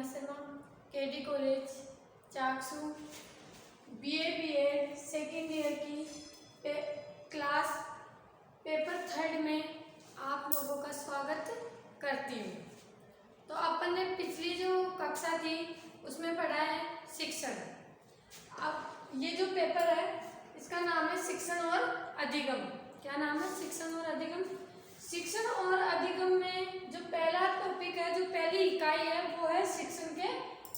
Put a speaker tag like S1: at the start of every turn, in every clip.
S1: Sharma, KD college Chaksu, BA second year की class paper 3 में आप लोगों का स्वागत करती हूँ। तो अपन ने पिछली जो कक्षा थी उसमें पढ़ा है शिक्षण। अब ये जो पेपर है इसका नाम है शिक्षण और अधिगम। क्या नाम है? शिक्षण और अधिगम। शिक्षण और अधिगम में जो पहला टॉपिक है, जो पहली इकाई है, वो है शिक्षण के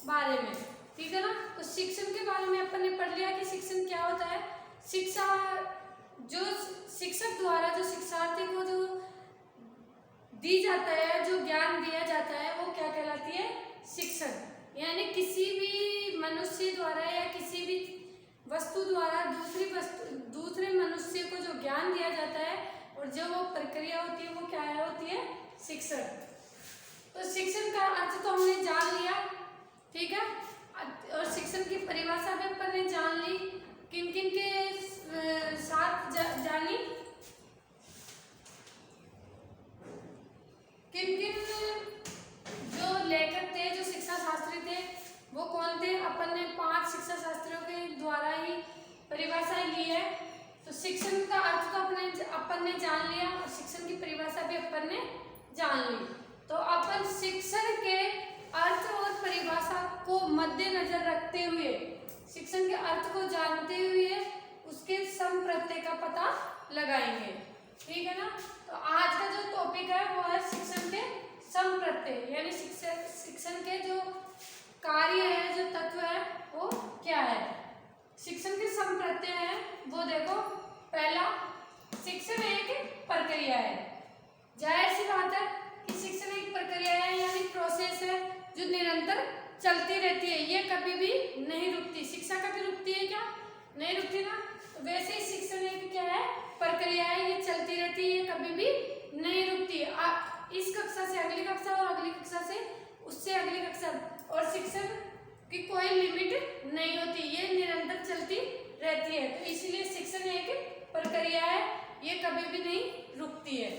S1: बारे में। ठीक है ना? तो शिक्षण के बारे में अपन ने पढ़ लिया कि शिक्षण क्या होता है। शिक्षा, जो शिक्षक द्वारा जो शिक्षार्थी को जो दी जाता है, जो ज्ञान दिया जाता है, वो क्या कहलाती है? शिक्षण। यानी किसी भी मनुष्य द्वारा या किसी भी वस्तु द्वारा दूसरे मनुष्य को जो ज्ञान दिया जाता है और जो वो प्रक्रिया होती है, वो क्या होती है? शिक्षण। तो शिक्षण का अर्थ तो हमने जान लिया, ठीक है। और शिक्षण की परिभाषा भी अपन ने जान ली। किन किन के साथ जानी? किन किन जो लेखक थे, जो शिक्षा शास्त्री थे, वो कौन थे? अपन ने 5 शिक्षा शास्त्रियों के द्वारा ही परिभाषा ली है। तो शिक्षण का अर्थ तो अपन ने जान लिया और शिक्षण की परिभाषा भी अपन ने जान ली। तो अपन शिक्षण के अर्थ और परिभाषा को मद्देनजर रखते हुए, शिक्षण के अर्थ को जानते हुए उसके संप्रत्यय का पता लगाएंगे। ठीक है ना? तो आज का जो टॉपिक है वो है शिक्षण के संप्रत्यय, यानी शिक्षण के जो कार्य है, जो तत्व है, वो क्या है। शिक्षण के संप्रत्यय है वो देखो। पहला, शिक्षण एक प्रक्रिया है। जाहिर सी बात है कि शिक्षण एक प्रक्रिया है, यानी प्रोसेस है जो निरंतर चलती रहती है, ये कभी भी नहीं रुकती। शिक्षा कभी रुकती है क्या? नहीं रुकती ना। तो वैसे ही शिक्षण एक क्या है? प्रक्रिया है, ये चलती रहती है, ये कभी भी नहीं रुकती। इस कक्षा से अगली कक्षा और अगली कक्षा से उससे अगली कक्षा, और शिक्षण की कोई लिमिट नहीं होती, ये निरंतर चलती रहती है। तो इसलिए शिक्षण एक प्रक्रिया है, ये कभी भी नहीं रुकती है।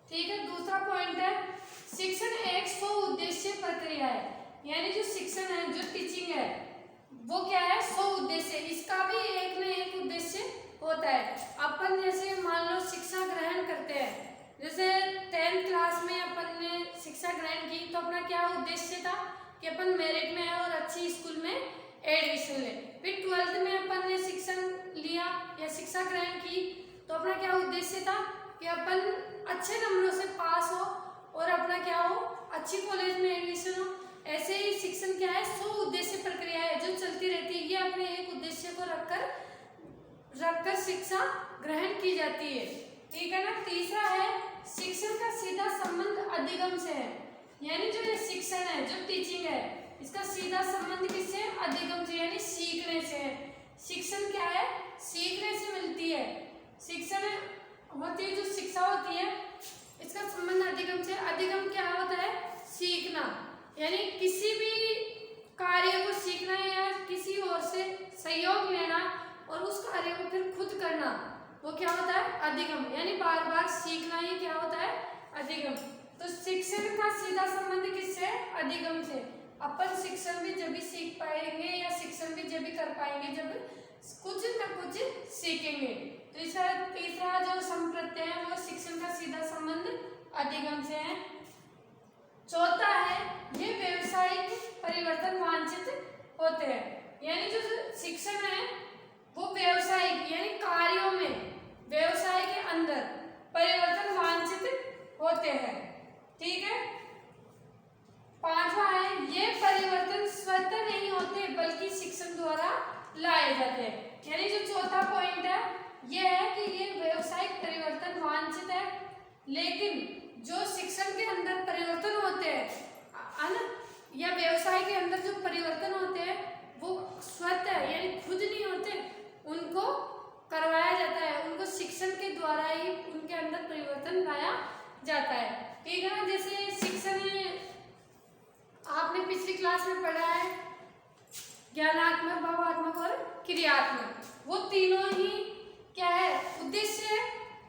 S1: ठीक है। दूसरा पॉइंट है, शिक्षण एक स्व उद्देश्य प्रक्रिया है। यानी जो शिक्षण है, जो टीचिंग है, वो क्या है? स्व उद्देश्य। इसका भी एक न एक उद्देश्य होता है। अपन जैसे मान लो शिक्षा ग्रहण करते हैं, जैसे 10th क्लास में अपन ने शिक्षा ग्रहण की, तो अपना क्या उद्देश्य था कि अपन मेरिट में है और अच्छी स्कूल में एडमिशन ले। फिर 12th में अपन ने शिक्षण लिया या शिक्षा ग्रहण की, तो अपना क्या उद्देश्य था कि अपन अच्छे नंबरों से पास हो और अपना क्या हो? अच्छी कॉलेज में एडमिशन हो। ऐसे ही शिक्षण क्या है? स्व उद्देश्य प्रक्रिया है जो चलती रहती है। ये अपने एक उद्देश्य को रखकर शिक्षा ग्रहण की जाती है। ठीक है ना? तीसरा है, शिक्षण का सीधा संबंध अधिगम से है। यानी जो ये शिक्षण है, जो टीचिंग है, इसका सीधा संबंध किससे है? अधिगम से, यानी सीखने से है। शिक्षण क्या है? सीखने से मिलती है। शिक्षण होती है, जो शिक्षा होती है, इसका संबंध अधिगम से। अधिगम क्या होता है? सीखना, यानी किसी भी कार्य को सीखना या किसी और से सहयोग लेना और उस कार्य को फिर खुद करना, वो क्या होता है? अधिगम। यानी बार बार सीखना ही क्या होता है? अधिगम। तो शिक्षण का सीधा संबंध किससे है? अधिगम से। अपन शिक्षण भी जब भी सीख पाएंगे या शिक्षण भी जब भी कर पाएंगे जब कुछ न कुछ सीखेंगे। तो तीसरा जो संप्रत्यय है वो शिक्षण का सीधा संबंध अधिगम से है। चौथा है, ये व्यवसायिक परिवर्तन वांछित होते हैं। यानी जो शिक्षण है वो व्यवसायिक, यानी कार्यों में, व्यवसाय के अंदर परिवर्तन वांछित होते हैं। ठीक है। पांचवा है, ये परिवर्तन स्वतः नहीं होते बल्कि शिक्षण द्वारा लाए जाते हैं। यानी जो चौथा पॉइंट है ये है कि ये व्यवसायिक परिवर्तन वांछित है, लेकिन जो शिक्षण के अंदर परिवर्तन होते हैं या व्यवसाय के अंदर जो परिवर्तन होते हैं वो स्वतः यानी खुद नहीं होते, उनको करवाया जाता है, उनको शिक्षण के द्वारा ही उनके अंदर परिवर्तन लाया जाता है। ठीक है ना? जैसे शिक्षण आपने पिछली क्लास में पढ़ा है, ज्ञानात्मक, भावात्मक और क्रियात्मक, वो तीनों ही क्या है? उद्देश्य है।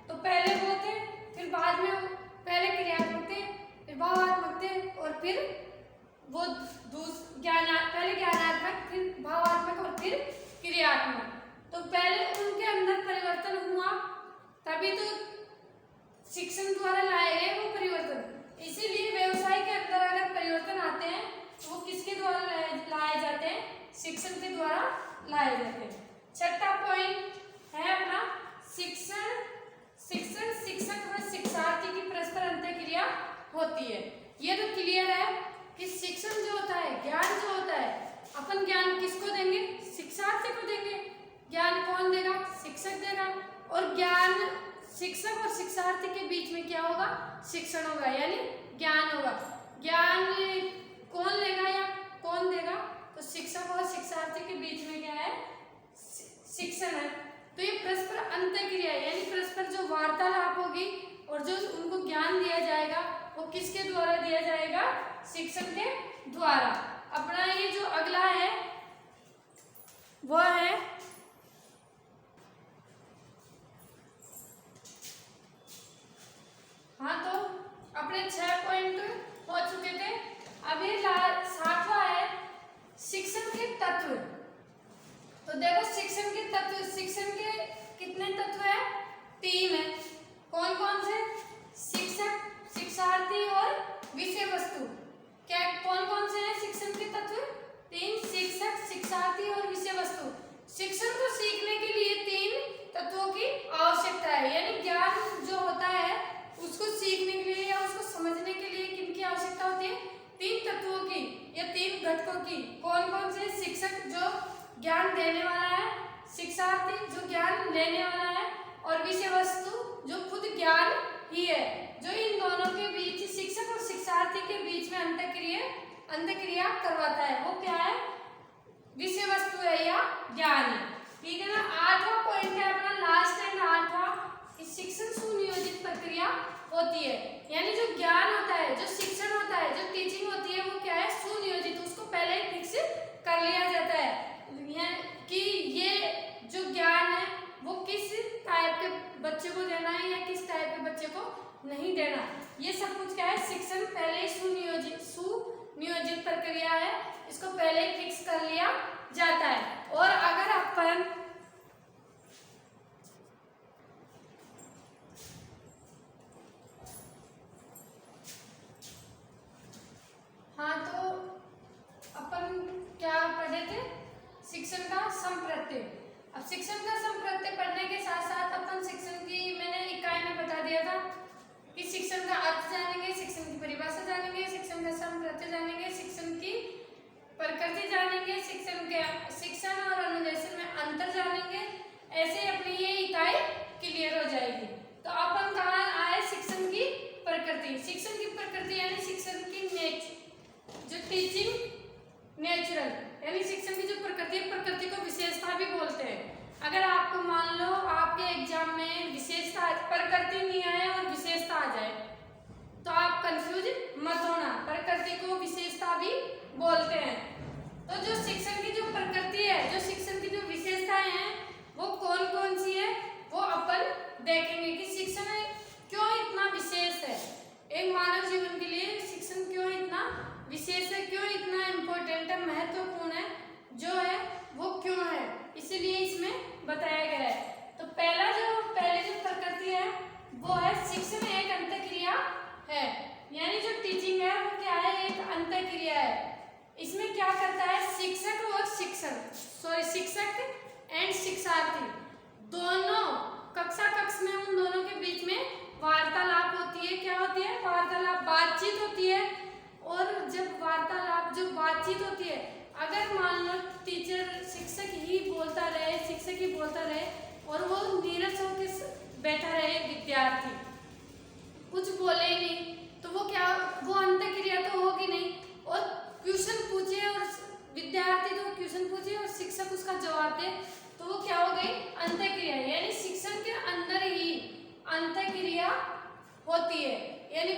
S1: तो पहले वो थे, फिर बाद में पहले क्रियात्मक थे, फिर भावात्मक थे और फिर वो शिक्षक और शिक्षार्थी के बीच में क्या होगा, शिक्षण होगा यानी ज्ञान होगा। ज्ञान कौन लेगा या कौन देगा, तो शिक्षक और शिक्षार्थी के बीच में क्या है, शिक्षण है। तो ये परस्पर अंतःक्रिया यानी परस्पर जो वार्तालाप होगी और जो उनको ज्ञान दिया जाएगा वो किसके द्वारा दिया जाएगा, शिक्षक के द्वारा। अपना ये जो अगला है वो है हाँ, तो अपने 6 पॉइंट हो चुके थे। अब ये 7वां है शिक्षण के तत्व। तो देखो शिक्षण के तत्व, शिक्षण के कितने तत्व है, 3 है। कौन कौन से, शिक्षक, शिक्षार्थी और विषय वस्तु। क्या कौन कौन से हैं शिक्षण के तत्व, 3, शिक्षक, शिक्षार्थी और विषय वस्तु। शिक्षण को सीखने के लिए 3 तत्वों की आवश्यकता है, यानी ज्ञान जो होता है उसको सीखने के लिए या उसको समझने के लिए किनकी आवश्यकता होती है, 3 तत्वों की या 3 घटकों की। कौन कौन से, शिक्षक जो ज्ञान देने वाला है, शिक्षार्थी जो ज्ञान लेने वाला है, और विषय वस्तु जो खुद ज्ञान ही है। जो इन दोनों के बीच, शिक्षक और शिक्षार्थी के बीच में अंतःक्रिया करवाता है वो क्या है, विषय वस्तु है या ज्ञान है। ठीक है ना। 8वां पॉइंट है अपना लास्ट एंड 8वां, शिक्षण सुनियोजित प्रक्रिया होती है, यानी जो ज्ञान होता है, जो शिक्षण होता है, जो टीचिंग होती है वो क्या है, सुनियोजित, उसको पहले ही फिक्स कर लिया जाता है कि ये जो ज्ञान है वो किस टाइप के बच्चे को देना है या किस टाइप के बच्चे को नहीं देना। ये सब कुछ क्या है, शिक्षण पहले ही सुनियोजित प्रक्रिया है, इसको पहले ही फिक्स कर लिया जाता है। और अगर अपन हाँ, तो अपन क्या पढ़े थे, शिक्षण का संप्रत्यय। अब शिक्षण का संप्रत्यय पढ़ने के साथ साथ अपन शिक्षण की, मैंने इकाई में बता दिया था कि शिक्षण का अर्थ जानेंगे, शिक्षण की परिभाषा जानेंगे, शिक्षण का संप्रत्यय जानेंगे, शिक्षण की प्रकृति जानेंगे, शिक्षण और अनुदेशन में अंतर जानेंगे। ऐसे अपनी ये इकाई क्लियर हो जाएगी। तो अपन कहाँ आए, शिक्षण की प्रकृति। शिक्षण की प्रकृति यानी शिक्षण की जो टीचिंग नेचुरल, यानी शिक्षण की जो प्रकृति है, प्रकृति को विशेषता भी बोलते हैं। अगर आपको मान लो आपके एग्जाम में विशेषता प्रकृति नहीं आए और विशेषता आ जाए तो आप कंफ्यूज मत होना, प्रकृति को विशेषता भी बोलते हैं। तो जो शिक्षण की जो प्रकृति है, जो शिक्षण की जो विशेषताएं हैं वो कौन कौन सी है वो अपन देखेंगे कि शिक्षण क्यों इतना विशेष है, एक मानव जीवन के लिए शिक्षण क्यों इतना विशेष है, क्यों इतना इम्पोर्टेंट है, महत्वपूर्ण है, जो है वो क्यों है, इसीलिए इसमें बताया गया है। तो पहले जो प्रकृति है वो है शिक्षण एक अंतःक्रिया है, यानी जो टीचिंग है वो क्या है, एक अंतःक्रिया है। इसमें क्या करता है, शिक्षक और शिक्षक एंड शिक्षार्थी दोनों कक्ष में उन दोनों के बीच में वार्तालाप होती है। क्या होती है, वार्तालाप, बातचीत होती है। और जब वार्तालाप, जो बातचीत होती है, अगर मान लो शिक्षक ही बोलता रहे और वो नीरस होकर बैठा रहे, विद्यार्थी कुछ बोले ही नहीं, तो वो अंतःक्रिया तो होगी नहीं। और क्वेश्चन पूछे और विद्यार्थी तो क्वेश्चन पूछे और शिक्षक उसका जवाब दे, तो वो क्या हो गई, अंतःक्रिया। यानी शिक्षण के अंदर ही अंतःक्रिया होती है, यानी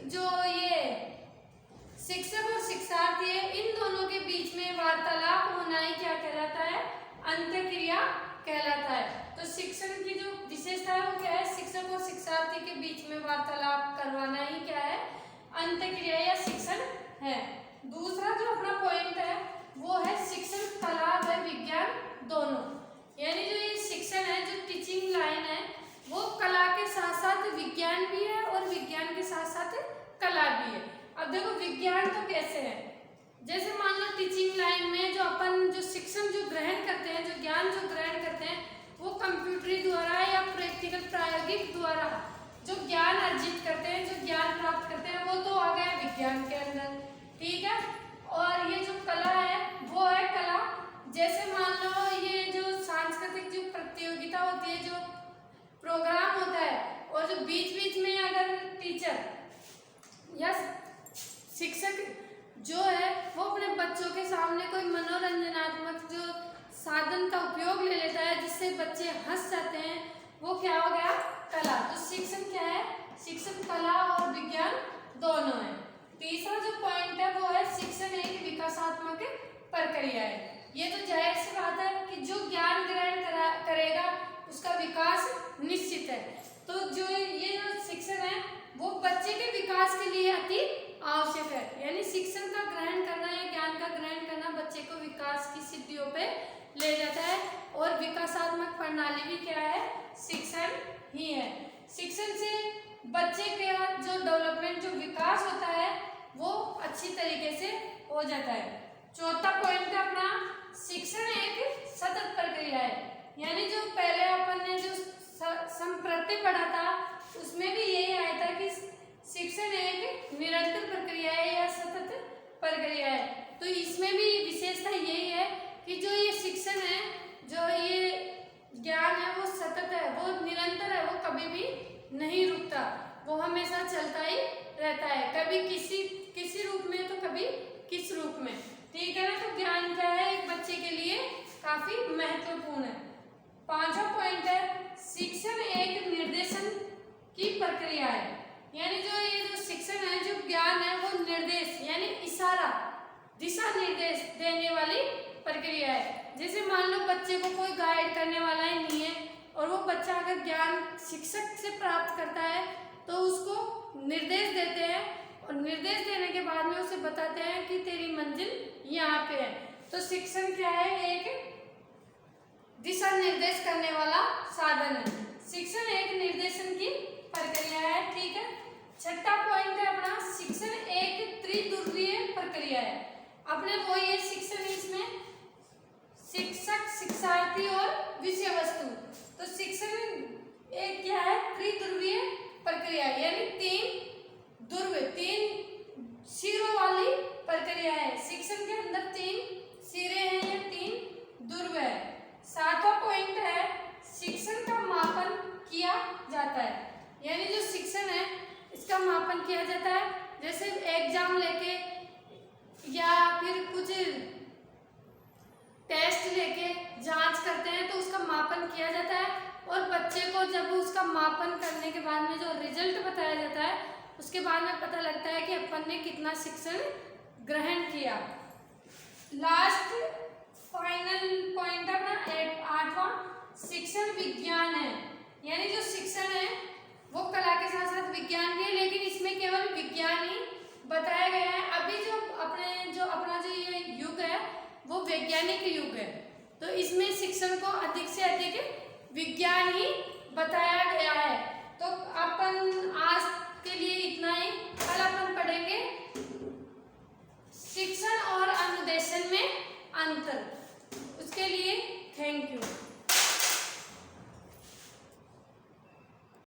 S1: जो ये शिक्षक और शिक्षार्थी है, इन दोनों के बीच में वार्तालाप होना ही क्या कहलाता है, अंतःक्रिया कहलाता है। तो शिक्षण की जो विशेषता है वो क्या है, शिक्षक और शिक्षार्थी के बीच में वार्तालाप करवाना ही क्या है, अंतःक्रिया या शिक्षण है। दूसरा जो अपना पॉइंट है वो है शिक्षण कला व विज्ञान दोनों, यानी जो ये शिक्षण है, जो टीचिंग लाइन है, वो कला के साथ साथ विज्ञान भी है और विज्ञान के साथ साथ कला भी है। अब देखो विज्ञान तो कैसे है, जैसे मान लो टीचिंग लाइन में जो अपन जो शिक्षण जो ग्रहण करते हैं, जो ज्ञान जो ग्रहण करते हैं, वो कंप्यूटरी द्वारा या प्रैक्टिकल प्रायोगिक द्वारा जो ज्ञान अर्जित करते हैं, जो ज्ञान प्राप्त करते हैं, वो तो आ गया विज्ञान के अंदर। ठीक है। और ये जो कला है वो है कला, जैसे मान लो ये जो सांस्कृतिक जो प्रतियोगिता होती है, जो प्रोग्राम होता है, बीच बीच में अगर टीचर या शिक्षक जो है वो अपने बच्चों के सामने कोई मनोरंजनात्मक जो साधन का उपयोग ले लेता है जिससे बच्चे हंस जाते हैं, वो क्या हो गया? कला। तो शिक्षण क्या है? शिक्षण कला और विज्ञान दोनों है। तीसरा जो पॉइंट है वो है शिक्षण एक विकासात्मक प्रक्रिया है। ये तो जाहिर सी बात है कि जो ज्ञान ग्रहण करेगा उसका विकास निश्चित है। तो जो ये जो शिक्षण है वो बच्चे के विकास के लिए अति आवश्यक है। यानी शिक्षण का ग्रहण करना या ज्ञान का ग्रहण करना बच्चे को विकास की सिद्धियों पे ले जाता है। और विकासात्मक प्रणाली भी क्या है? शिक्षण ही है। शिक्षण से बच्चे का जो डेवलपमेंट, जो विकास होता है वो अच्छी तरीके से हो जाता है। चौथा पॉइंट है अपना, शिक्षण एक सतत प्रक्रिया है। यानी जो पहले अपन ने जो संप्रति पढ़ा था उसमें भी यही आया था कि शिक्षण एक निरंतर प्रक्रिया है या सतत प्रक्रिया है। तो इसमें भी विशेषता यही है कि जो ये शिक्षण है, जो ये ज्ञान है वो सतत है, वो निरंतर है, वो कभी भी नहीं रुकता, वो हमेशा चलता ही रहता है। कभी किसी रूप में तो कभी किस रूप में, ठीक है ना। तो ज्ञान क्या है? एक बच्चे के लिए काफी महत्वपूर्ण है। पांचवा पॉइंट है शिक्षण एक निर्देशन की प्रक्रिया है। यानी जो ये जो शिक्षण है, जो ज्ञान है वो निर्देश यानी इशारा, दिशा निर्देश देने वाली प्रक्रिया है। जैसे मान लो बच्चे को कोई गाइड करने वाला ही नहीं है और वो बच्चा अगर ज्ञान शिक्षक से प्राप्त करता है तो उसको निर्देश देते हैं और निर्देश देने के बाद में उसे बताते हैं कि तेरी मंजिल यहाँ पे है। तो शिक्षण क्या है? एक दिशा निर्देश करने वाला साधन है। शिक्षण एक निर्देशन की प्रक्रिया है, ठीक है। छठा पॉइंट है अपना, शिक्षण एक त्रिध्रुवीय प्रक्रिया है। अपने वो ये शिक्षण, इसमें शिक्षक, शिक्षार्थी और विषय वस्तु। तो शिक्षण एक क्या है? त्रिध्रुवीय प्रक्रिया, यानी तीन सिरों वाली प्रक्रिया है। शिक्षण के अंदर 3 सिरे हैं या 3 ध्रुव है। सातवां पॉइंट है शिक्षण का मापन किया जाता है। यानी जो शिक्षण है इसका मापन किया जाता है। जैसे एग्जाम लेके या फिर कुछ टेस्ट लेके जांच करते हैं तो उसका मापन किया जाता है और बच्चे को जब उसका मापन करने के बाद में जो रिजल्ट बताया जाता है उसके बाद में पता लगता है कि अपन ने कितना शिक्षण ग्रहण किया। लास्ट फाइनल पॉइंट अपना 8वां शिक्षण विज्ञान है। यानी जो शिक्षण है वो कला के साथ साथ विज्ञान भी है, लेकिन इसमें केवल विज्ञान ही बताया गया है। अभी जो अपना जो ये युग है वो वैज्ञानिक युग है, तो इसमें शिक्षण को अधिक से अधिक विज्ञान ही बताया गया है। तो अपन आज के लिए इतना ही। कल अपन पढ़ेंगे शिक्षण और अनुदेशन में अंतर। उसके लिए थैंक यू।